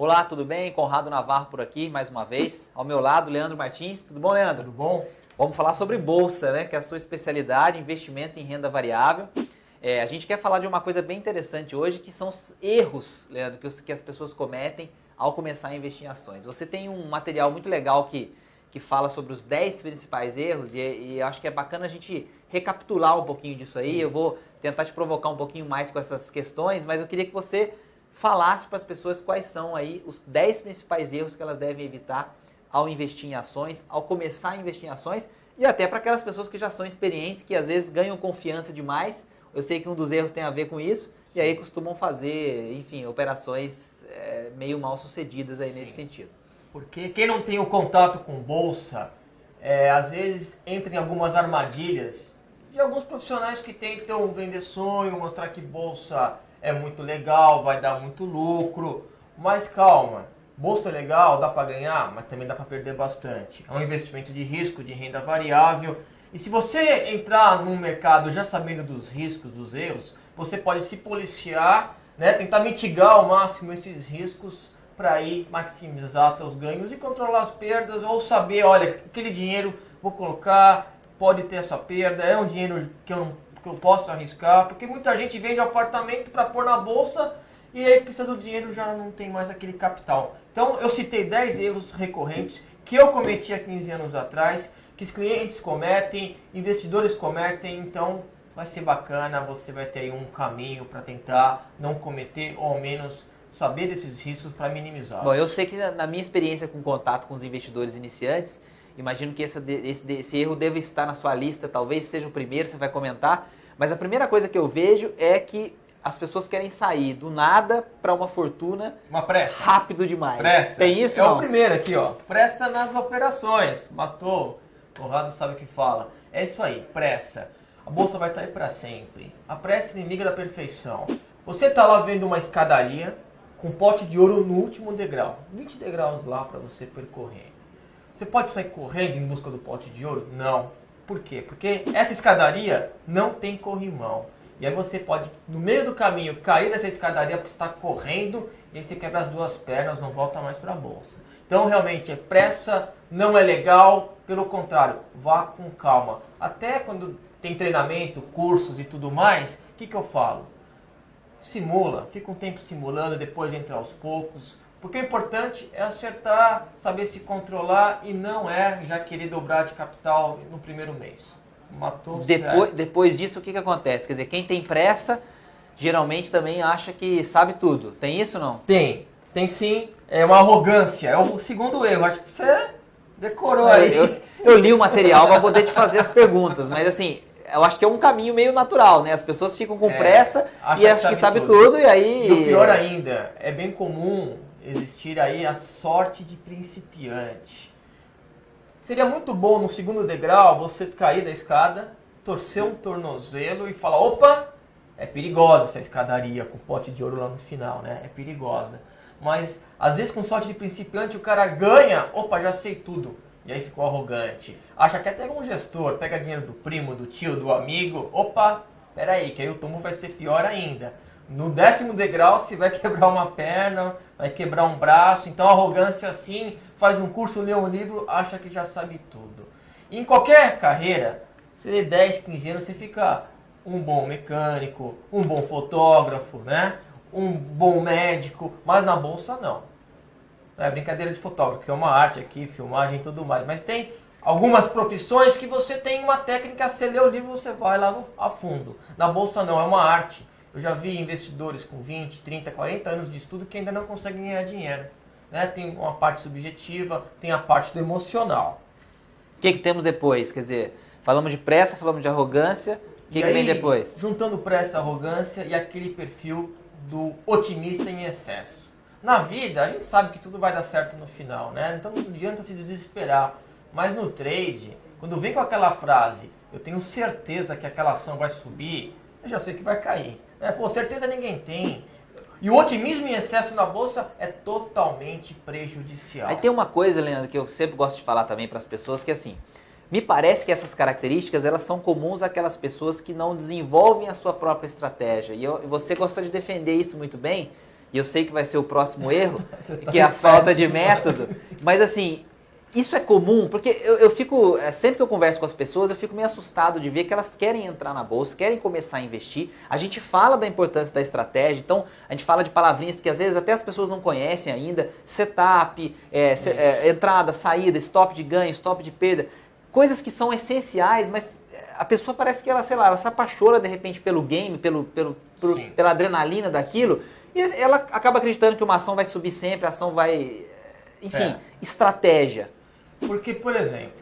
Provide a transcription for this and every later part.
Olá, tudo bem? Conrado Navarro por aqui, mais uma vez. Ao meu lado, Leandro Martins. Tudo bom, Leandro? Tudo bom? Vamos falar sobre bolsa, né? Que é a sua especialidade, investimento em renda variável. A gente quer falar de uma coisa bem interessante hoje, que são os erros, Leandro, que as pessoas cometem ao começar a investir em ações. Você tem um material muito legal que fala sobre os 10 principais erros e acho que é bacana a gente recapitular um pouquinho disso aí. Sim. Eu vou tentar te provocar um pouquinho mais com essas questões, mas eu queria que você falasse para as pessoas quais são aí os 10 principais erros que elas devem evitar ao investir em ações, ao começar a investir em ações e até para aquelas pessoas que já são experientes, que às vezes ganham confiança demais. Eu sei que um dos erros tem a ver com isso. Sim. E aí costumam fazer, enfim, operações meio mal sucedidas aí. Sim. Nesse sentido. Porque quem não tem o contato com bolsa, às vezes entra em algumas armadilhas de alguns profissionais que tentam vender sonho, mostrar que bolsa é muito legal, vai dar muito lucro. Mas calma, bolsa é legal, dá para ganhar, mas também dá para perder bastante. É um investimento de risco, de renda variável. E se você entrar num mercado já sabendo dos riscos, dos erros, você pode se policiar, né, tentar mitigar ao máximo esses riscos para aí maximizar seus ganhos e controlar as perdas, ou saber, olha, aquele dinheiro vou colocar, pode ter essa perda, é um dinheiro que eu posso arriscar, porque muita gente vende apartamento para pôr na bolsa e aí precisa do dinheiro, já não tem mais aquele capital. Então eu citei 10 erros recorrentes que eu cometi há 15 anos atrás, que os clientes cometem, investidores cometem, então vai ser bacana, você vai ter aí um caminho para tentar não cometer, ou ao menos saber desses riscos para minimizar. Bom, eu sei que na minha experiência com contato com os investidores iniciantes, imagino que esse erro deve estar na sua lista, talvez seja o primeiro, você vai comentar, mas a primeira coisa que eu vejo é que as pessoas querem sair do nada para uma fortuna. Uma pressa. Rápido demais. Pressa. Tem isso? É não? O primeiro aqui, ó. Pressa nas operações. Matou. O Conrado sabe o que fala. É isso aí, pressa. A bolsa vai estar aí para sempre. A pressa é inimiga da perfeição. Você está lá vendo uma escadaria com um pote de ouro no último degrau. 20 degraus lá para você percorrer. Você pode sair correndo em busca do pote de ouro? Não. Por quê? Porque essa escadaria não tem corrimão. E aí você pode, no meio do caminho, cair dessa escadaria porque você está correndo e aí você quebra as duas pernas, não volta mais para a bolsa. Então, realmente, pressa não é legal. Pelo contrário, vá com calma. Até quando tem treinamento, cursos e tudo mais, o que eu falo? Simula, fica um tempo simulando, depois entra aos poucos. Porque o importante é acertar, saber se controlar e não já querer dobrar de capital no primeiro mês. Matou depois disso, o que acontece? Quer dizer, quem tem pressa, geralmente também acha que sabe tudo. Tem isso ou não? Tem sim. É uma arrogância. É o segundo erro. Acho que você decorou aí. Eu li o material para poder te fazer as perguntas, mas assim, eu acho que é um caminho meio natural, né? As pessoas ficam com pressa e acham que sabe tudo e aí... E o pior ainda, é bem comum existir aí a sorte de principiante. Seria muito bom no segundo degrau você cair da escada, torcer um tornozelo e falar, opa, é perigosa essa escadaria com pote de ouro lá no final, né? É perigosa. Mas às vezes com sorte de principiante o cara ganha, opa, já sei tudo. E aí ficou arrogante. Acha que até um gestor pega dinheiro do primo, do tio, do amigo. Opa, peraí, que aí o tombo vai ser pior ainda. No 10º degrau você vai quebrar uma perna, vai quebrar um braço. Então arrogância assim, faz um curso, lê um livro, acha que já sabe tudo. E em qualquer carreira, você lê 10, 15 anos, você fica um bom mecânico, um bom fotógrafo, né? Um bom médico, mas na bolsa não. É brincadeira de fotógrafo, que é uma arte aqui, filmagem e tudo mais. Mas tem algumas profissões que você tem uma técnica, você lê o livro, você vai lá a fundo. Na bolsa não, é uma arte. Eu já vi investidores com 20, 30, 40 anos de estudo que ainda não conseguem ganhar dinheiro. Né? Tem uma parte subjetiva, tem a parte do emocional. O que temos depois? Quer dizer, falamos de pressa, falamos de arrogância. O que vem depois? Juntando pressa, arrogância e aquele perfil do otimista em excesso. Na vida, a gente sabe que tudo vai dar certo no final, né? Então não adianta se desesperar. Mas no trade, quando vem com aquela frase, eu tenho certeza que aquela ação vai subir, eu já sei que vai cair. Pô, certeza ninguém tem. E o otimismo em excesso na bolsa é totalmente prejudicial. Aí tem uma coisa, Leandro, que eu sempre gosto de falar também para as pessoas, que é assim, me parece que essas características elas são comuns àquelas pessoas que não desenvolvem a sua própria estratégia. E você gosta de defender isso muito bem, e eu sei que vai ser o próximo erro, Tá que é a falta de método, mas assim, isso é comum, porque eu fico, sempre que eu converso com as pessoas, eu fico meio assustado de ver que elas querem entrar na bolsa, querem começar a investir. A gente fala da importância da estratégia, então a gente fala de palavrinhas que às vezes até as pessoas não conhecem ainda, setup, entrada, saída, stop de ganho, stop de perda, coisas que são essenciais, mas a pessoa parece que ela, sei lá, ela se apaixona de repente pelo game, pela adrenalina daquilo, e ela acaba acreditando que uma ação vai subir sempre, a ação vai... Enfim, estratégia. Porque, por exemplo,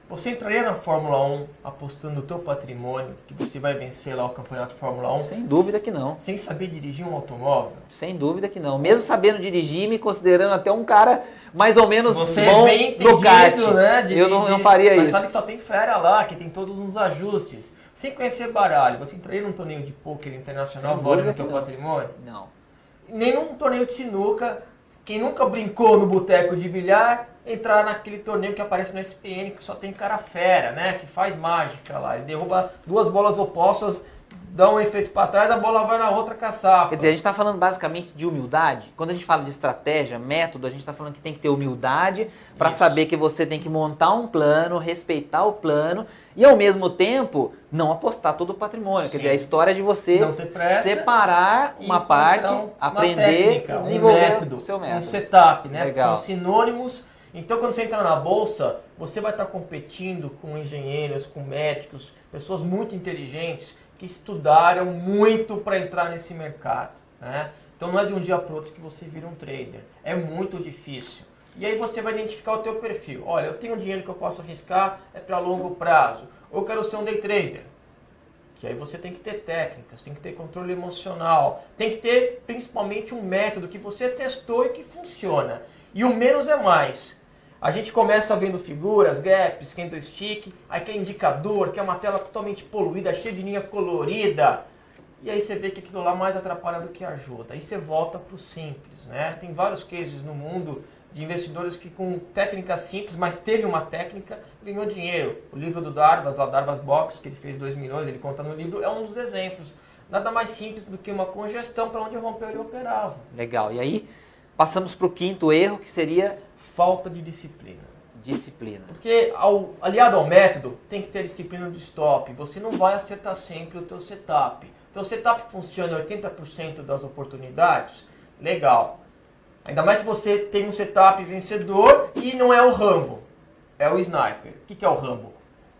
você entraria na Fórmula 1 apostando no teu patrimônio, que você vai vencer lá o campeonato de Fórmula 1? Sem dúvida que não. Sem saber dirigir um automóvel? Sem dúvida que não. Mesmo sabendo dirigir, me considerando até um cara mais ou menos você bom bem entendido, no kart, né? eu não faria mas isso. Sabe que só tem fera lá, que tem todos uns ajustes. Sem conhecer baralho, você entraria num torneio de pôquer internacional valendo no teu patrimônio? Não. Nem num torneio de sinuca. Quem nunca brincou no boteco de bilhar, entrar naquele torneio que aparece no SPN, que só tem cara fera, né? Que faz mágica lá. Ele derruba duas bolas opostas, dá um efeito para trás, a bola vai na outra caçapa. Quer dizer, a gente está falando basicamente de humildade. Quando a gente fala de estratégia, método, a gente está falando que tem que ter humildade para saber que você tem que montar um plano, respeitar o plano e ao mesmo tempo não apostar todo o patrimônio. Sim. Quer dizer, a história de você separar uma parte, aprender técnica, e desenvolver método, o seu método. Um setup, né? Legal. São sinônimos. Então, quando você entra na bolsa, você vai estar competindo com engenheiros, com médicos, pessoas muito inteligentes que estudaram muito para entrar nesse mercado, né? Então, não é de um dia para o outro que você vira um trader. É muito difícil. E aí você vai identificar o teu perfil. Olha, eu tenho um dinheiro que eu posso arriscar, é para longo prazo. Ou eu quero ser um day trader. Que aí você tem que ter técnicas, tem que ter controle emocional, tem que ter principalmente um método que você testou e que funciona. E o menos é mais. A gente começa vendo figuras, gaps, candlestick, aí quer indicador, que é uma tela totalmente poluída, cheia de linha colorida. E aí você vê que aquilo lá mais atrapalha do que ajuda. Aí você volta para o simples, né? Tem vários cases no mundo de investidores que com técnicas simples, mas teve uma técnica, ganhou dinheiro. O livro do Darvas, lá Darvas Box, que ele fez 2 milhões, ele conta no livro, é um dos exemplos. Nada mais simples do que uma congestão para onde rompeu e operava. Legal. E aí passamos para o quinto erro, que seria falta de disciplina. Disciplina. Porque aliado ao método, tem que ter disciplina do stop. Você não vai acertar sempre o teu setup. Teu setup funciona em 80% das oportunidades, legal. Ainda mais se você tem um setup vencedor e não é o Rambo, é o sniper. O que é o Rambo?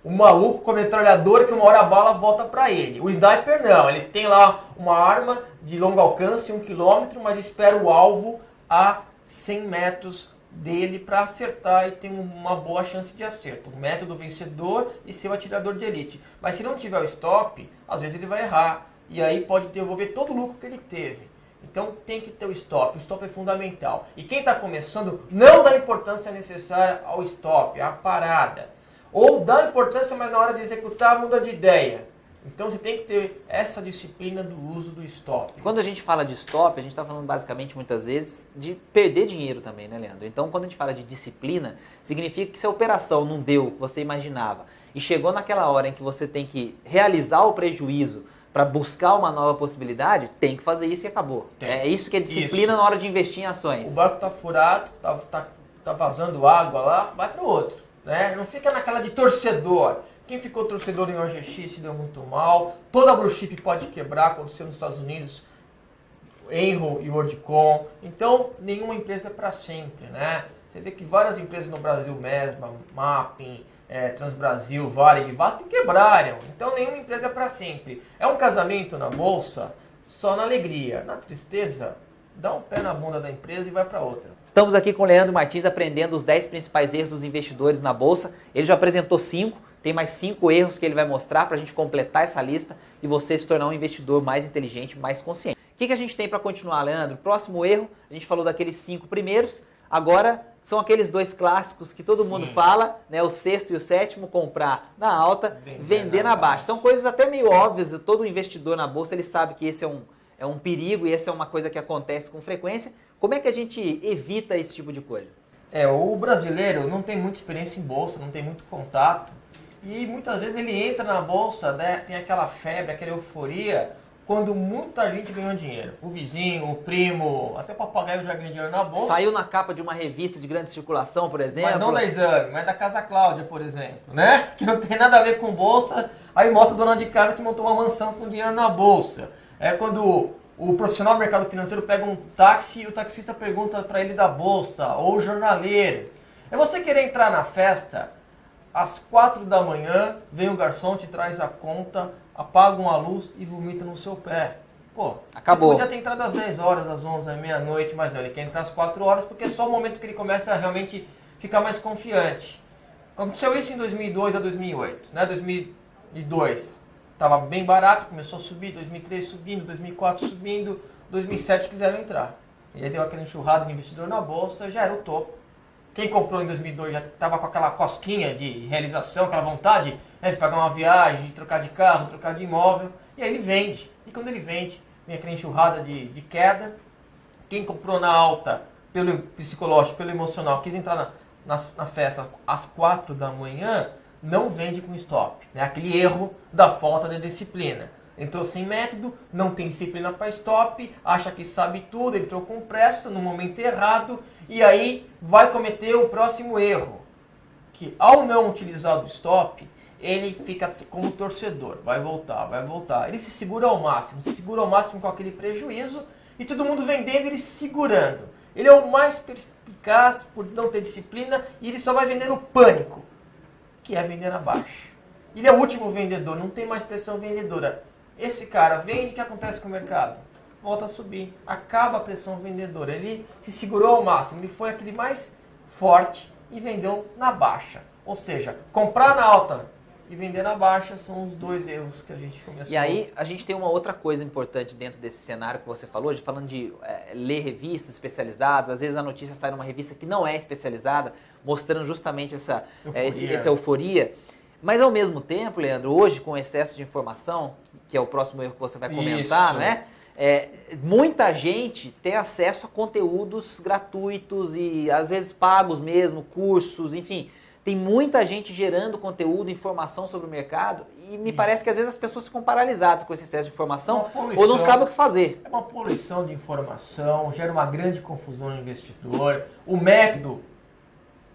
O maluco com a metralhadora que uma hora a bala volta para ele. O sniper não, ele tem lá uma arma de longo alcance, 1 km, mas espera o alvo a 100 metros dele para acertar e tem uma boa chance de acerto. O método vencedor e ser o atirador de elite. Mas se não tiver o stop, às vezes ele vai errar. E aí pode devolver todo o lucro que ele teve. Então tem que ter o stop é fundamental. E quem está começando não dá importância necessária ao stop, à parada. Ou dá importância, mas na hora de executar muda de ideia. Então você tem que ter essa disciplina do uso do stop. Quando a gente fala de stop, a gente está falando basicamente muitas vezes de perder dinheiro também, né, Leandro? Então quando a gente fala de disciplina, significa que se a operação não deu o que você imaginava e chegou naquela hora em que você tem que realizar o prejuízo para buscar uma nova possibilidade, tem que fazer isso e acabou. Tem. É isso que é disciplina na hora de investir em ações. O barco está furado, tá vazando água lá, vai para o outro. Né? Não fica naquela de torcedor. Quem ficou torcedor em OGX se deu muito mal. Toda a blue chip pode quebrar, aconteceu nos Estados Unidos, Enro e WorldCom. Então, nenhuma empresa é para sempre. Né? Você vê que várias empresas no Brasil, Mesma, Mapping, Transbrasil, Varig, Vasp, quebraram. Então nenhuma empresa é para sempre. É um casamento na bolsa só na alegria. Na tristeza, dá um pé na bunda da empresa e vai para outra. Estamos aqui com o Leandro Martins aprendendo os 10 principais erros dos investidores na bolsa. Ele já apresentou 5, tem mais 5 erros que ele vai mostrar para a gente completar essa lista e você se tornar um investidor mais inteligente, mais consciente. O que a gente tem para continuar, Leandro? Próximo erro, a gente falou daqueles 5 primeiros, agora são aqueles 2 clássicos que todo mundo fala, né? O 6º e o 7º, comprar na alta, vender na baixa. São coisas até meio óbvias, todo investidor na bolsa ele sabe que esse é um perigo e essa é uma coisa que acontece com frequência. Como é que a gente evita esse tipo de coisa? O brasileiro não tem muita experiência em bolsa, não tem muito contato e muitas vezes ele entra na bolsa, né? Tem aquela febre, aquela euforia, quando muita gente ganhou dinheiro. O vizinho, o primo, até o papagaio já ganhou dinheiro na bolsa. Saiu na capa de uma revista de grande circulação, por exemplo. Mas não da Exame, mas da Casa Cláudia, por exemplo, né? Que não tem nada a ver com bolsa. Aí mostra a dona de casa que montou uma mansão com dinheiro na bolsa. É quando o profissional do mercado financeiro pega um táxi e o taxista pergunta para ele da bolsa, ou o jornaleiro. É você querer entrar na festa, às 4 da manhã, vem o garçom, te traz a conta, apaga uma luz e vomita no seu pé. Pô, acabou. Você podia ter entrado às 10 horas, às 11, à meia-noite, mas não, ele quer entrar às 4 horas porque é só o momento que ele começa a realmente ficar mais confiante. Aconteceu isso em 2002 a 2008, né? 2002 estava bem barato, começou a subir, 2003 subindo, 2004 subindo, 2007 quiseram entrar. E aí deu aquela enxurrada de investidor na bolsa, já era o topo. Quem comprou em 2002 já estava com aquela cosquinha de realização, aquela vontade, né, de pagar uma viagem, de trocar de carro, trocar de imóvel, e aí ele vende. E quando ele vende, vem aquela enxurrada de queda. Quem comprou na alta, pelo psicológico, pelo emocional, quis entrar na festa às 4 da manhã, não vende com stop. Né? Aquele erro da falta de disciplina. Entrou sem método, não tem disciplina para stop, acha que sabe tudo, entrou com pressa, no momento errado, e aí vai cometer o próximo erro. Que ao não utilizar o stop, ele fica como torcedor, vai voltar. Ele se segura ao máximo com aquele prejuízo, e todo mundo vendendo, ele se segurando. Ele é o mais perspicaz por não ter disciplina, e ele só vai vender no pânico, que é vender na baixa. Ele é o último vendedor, não tem mais pressão vendedora. Esse cara vende, o que acontece com o mercado? Volta a subir, acaba a pressão vendedora. Ele se segurou ao máximo, ele foi aquele mais forte e vendeu na baixa. Ou seja, comprar na alta e vender na baixa são os dois erros que a gente começou. E aí a gente tem uma outra coisa importante dentro desse cenário que você falou, falando de ler revistas especializadas. Às vezes a notícia sai numa revista que não é especializada, mostrando justamente essa euforia. Mas ao mesmo tempo, Leandro, hoje com excesso de informação, que é o próximo erro que você vai comentar, né? Muita gente tem acesso a conteúdos gratuitos e às vezes pagos mesmo, cursos, enfim. Tem muita gente gerando conteúdo, informação sobre o mercado e me parece que às vezes as pessoas ficam paralisadas com esse excesso de informação ou não sabem o que fazer. É uma poluição de informação, gera uma grande confusão no investidor. O método,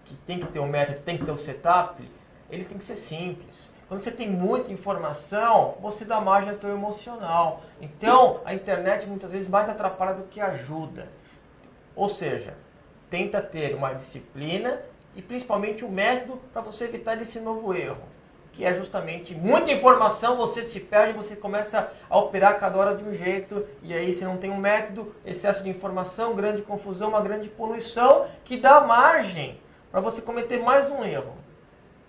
que tem que ter um método, tem que ter um setup, ele tem que ser simples. Quando você tem muita informação, você dá margem ao teu emocional. Então, a internet muitas vezes mais atrapalha do que ajuda. Ou seja, tenta ter uma disciplina e principalmente um método para você evitar esse novo erro. Que é justamente muita informação, você se perde, você começa a operar cada hora de um jeito. E aí você não tem um método, excesso de informação, grande confusão, uma grande poluição, que dá margem para você cometer mais um erro.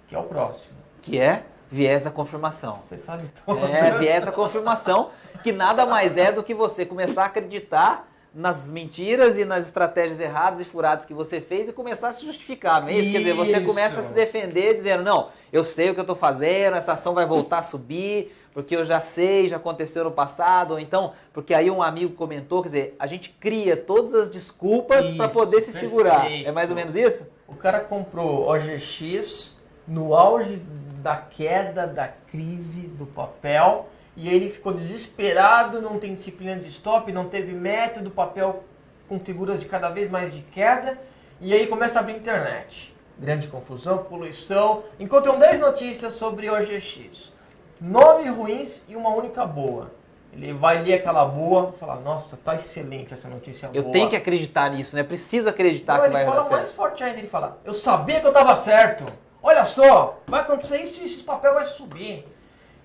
Que é o próximo. Que é viés da confirmação. Você sabe tudo. Viés da confirmação, que nada mais é do que você começar a acreditar nas mentiras e nas estratégias erradas e furadas que você fez e começar a se justificar mesmo. Quer dizer, você começa a se defender dizendo, não, eu sei o que eu estou fazendo, essa ação vai voltar a subir, porque eu já sei, já aconteceu no passado, ou então, porque aí um amigo comentou, quer dizer, a gente cria todas as desculpas para poder se segurar. É mais ou menos isso? O cara comprou OGX no auge da queda, da crise do papel, e ele ficou desesperado, não tem disciplina de stop, não teve método, papel com figuras de cada vez mais de queda, e aí começa a abrir internet. Grande confusão, poluição. Encontram 10 notícias sobre OGX. 9 ruins e uma única boa. Ele vai ler aquela boa e fala, nossa, tá excelente essa notícia boa. Eu tenho que acreditar nisso, né? Preciso acreditar que vai dar certo. Ele fala mais forte ainda, ele fala, eu sabia que eu estava certo. Olha só, vai acontecer isso e esse papel vai subir.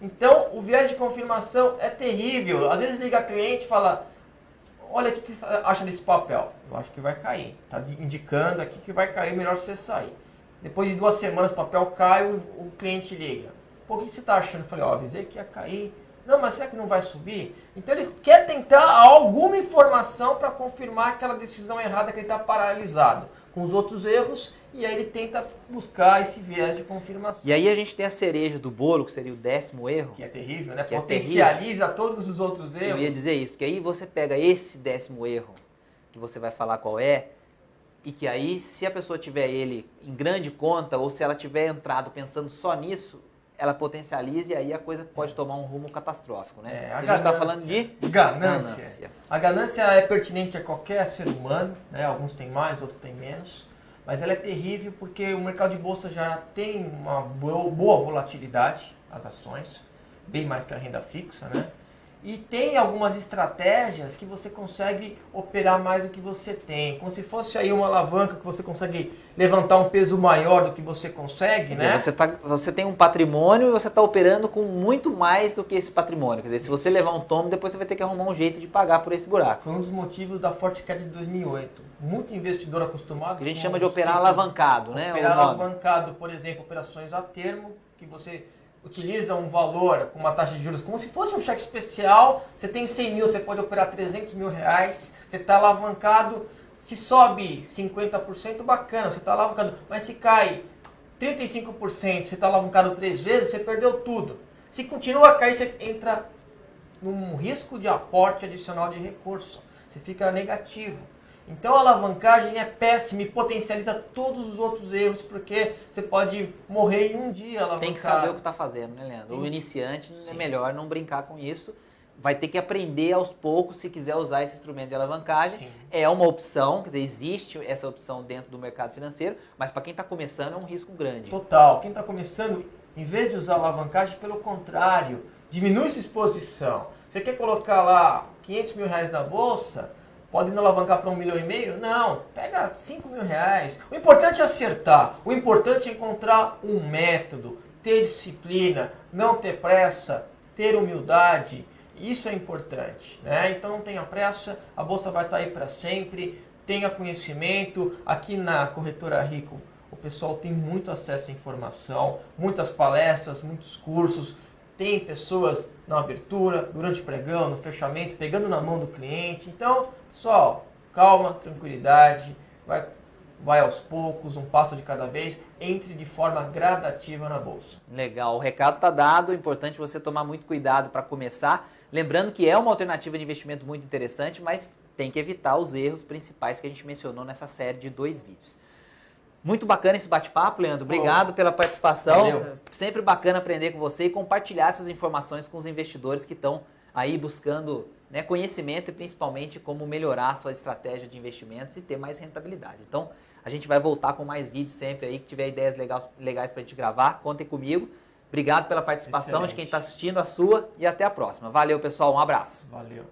Então, o viés de confirmação é terrível. Às vezes liga a cliente e fala, olha, o que você acha desse papel? Eu acho que vai cair. Está indicando aqui que vai cair, melhor você sair. Depois de 2 semanas o papel cai, o cliente liga. Pô, o que você está achando? Eu falei, avisei que ia cair. Não, mas será que não vai subir? Então ele quer tentar alguma informação para confirmar aquela decisão errada que ele está paralisado. Com os outros erros, e aí ele tenta buscar esse viés de confirmação. E aí a gente tem a cereja do bolo, que seria o 10º erro. Que é terrível, né? Potencializa todos os outros erros. Eu ia dizer isso, que aí você pega esse 10º erro, que você vai falar qual é, e que aí, se a pessoa tiver ele em grande conta, ou se ela tiver entrado pensando só nisso, ela potencializa e aí a coisa pode tomar um rumo catastrófico, né? A gente está falando de ganância. A ganância é pertinente a qualquer ser humano, né? Alguns têm mais, outros têm menos, mas ela é terrível porque o mercado de bolsa já tem uma boa volatilidade, as ações, bem mais que a renda fixa, né? E tem algumas estratégias que você consegue operar mais do que você tem. Como se fosse aí uma alavanca que você consegue levantar um peso maior do que você consegue, né? Quer dizer, você tem um patrimônio e você está operando com muito mais do que esse patrimônio. Quer dizer, se você levar um tombo, depois você vai ter que arrumar um jeito de pagar por esse buraco. Foi um dos motivos da forte queda de 2008. Muito investidor acostumado... A gente chama de operar alavancado, né? Operar alavancado, por exemplo, operações a termo, que você... utiliza um valor com uma taxa de juros como se fosse um cheque especial, você tem 100 mil, você pode operar 300 mil reais, você está alavancado, se sobe 50%, bacana, você está alavancado, mas se cai 35%, você está alavancado 3 vezes, você perdeu tudo. Se continua a cair, você entra num risco de aporte adicional de recurso, você fica negativo. Então a alavancagem é péssima e potencializa todos os outros erros, porque você pode morrer em um dia alavancado. Tem que saber o que está fazendo, né, Leandro? O iniciante é melhor não brincar com isso. Vai ter que aprender aos poucos se quiser usar esse instrumento de alavancagem. Sim. É uma opção, quer dizer, existe essa opção dentro do mercado financeiro, mas para quem está começando é um risco grande. Total. Quem está começando, em vez de usar alavancagem, pelo contrário, diminui sua exposição. Você quer colocar lá 500 mil reais na bolsa... Pode não alavancar para 1,5 milhão? Não, pega 5 mil reais. O importante é acertar, o importante é encontrar um método, ter disciplina, não ter pressa, ter humildade. Isso é importante, né? Então não tenha pressa, a bolsa vai estar aí para sempre, tenha conhecimento. Aqui na Corretora Rico o pessoal tem muito acesso à informação, muitas palestras, muitos cursos. Tem pessoas na abertura, durante o pregão, no fechamento, pegando na mão do cliente. Então, pessoal, calma, tranquilidade, vai aos poucos, um passo de cada vez, entre de forma gradativa na bolsa. Legal, o recado está dado, é importante você tomar muito cuidado para começar. Lembrando que é uma alternativa de investimento muito interessante, mas tem que evitar os erros principais que a gente mencionou nessa série de 2 vídeos. Muito bacana esse bate-papo, Leandro. Obrigado pela participação. Valeu. Sempre bacana aprender com você e compartilhar essas informações com os investidores que estão aí buscando, né, conhecimento e principalmente como melhorar a sua estratégia de investimentos e ter mais rentabilidade. Então, a gente vai voltar com mais vídeos sempre aí, que tiver ideias legais para a gente gravar, contem comigo. Obrigado pela participação. Excelente. De quem está assistindo, a sua, e até a próxima. Valeu, pessoal. Um abraço. Valeu.